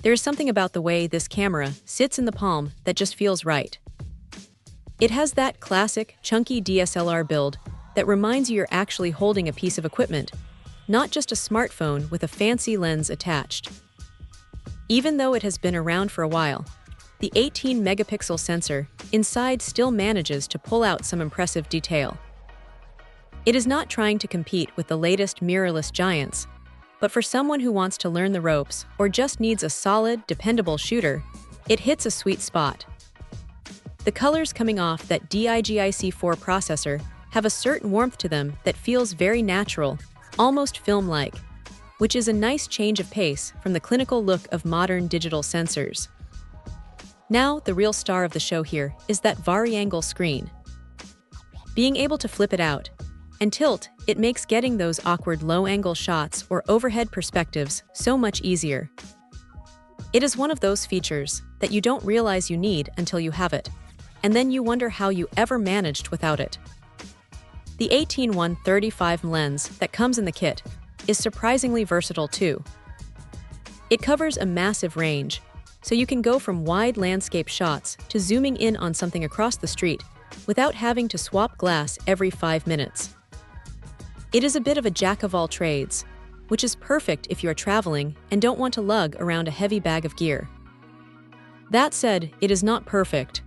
There is something about the way this camera sits in the palm that just feels right. It has that classic, chunky DSLR build that reminds you you're actually holding a piece of equipment, not just a smartphone with a fancy lens attached. Even though it has been around for a while, the 18-megapixel sensor inside still manages to pull out some impressive detail. It is not trying to compete with the latest mirrorless giants, but for someone who wants to learn the ropes or just needs a solid, dependable shooter, it hits a sweet spot. The colors coming off that DIGIC4 processor have a certain warmth to them that feels very natural, almost film-like, which is a nice change of pace from the clinical look of modern digital sensors. Now, the real star of the show here is that vari-angle screen. Being able to flip it out and tilt, it makes getting those awkward low-angle shots or overhead perspectives so much easier. It is one of those features that you don't realize you need until you have it, and then you wonder how you ever managed without it. The 18-135 lens that comes in the kit is surprisingly versatile too. It covers a massive range, so you can go from wide landscape shots to zooming in on something across the street without having to swap glass every 5 minutes. It is a bit of a jack of all trades, which is perfect if you are traveling and don't want to lug around a heavy bag of gear. That said, it is not perfect.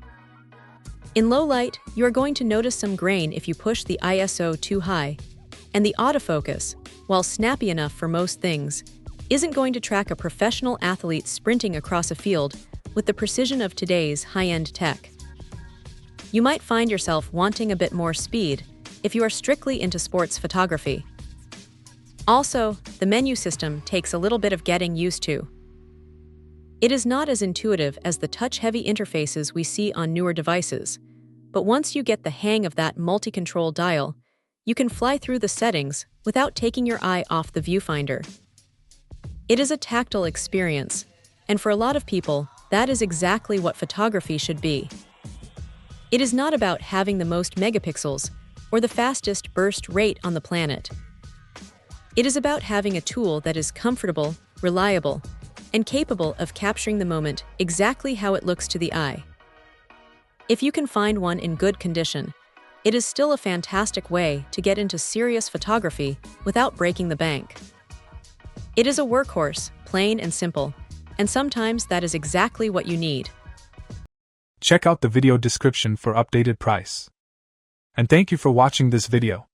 In low light, you are going to notice some grain if you push the ISO too high, and the autofocus, while snappy enough for most things, isn't going to track a professional athlete sprinting across a field with the precision of today's high-end tech. You might find yourself wanting a bit more speed if you are strictly into sports photography. Also, the menu system takes a little bit of getting used to. It is not as intuitive as the touch-heavy interfaces we see on newer devices, but once you get the hang of that multi-control dial, you can fly through the settings without taking your eye off the viewfinder. It is a tactile experience, and for a lot of people, that is exactly what photography should be. It is not about having the most megapixels or the fastest burst rate on the planet. It is about having a tool that is comfortable, reliable, and capable of capturing the moment exactly how it looks to the eye. If you can find one in good condition, it is still a fantastic way to get into serious photography without breaking the bank. It is a workhorse, plain and simple, and sometimes that is exactly what you need. Check out the video description for updated price. And thank you for watching this video.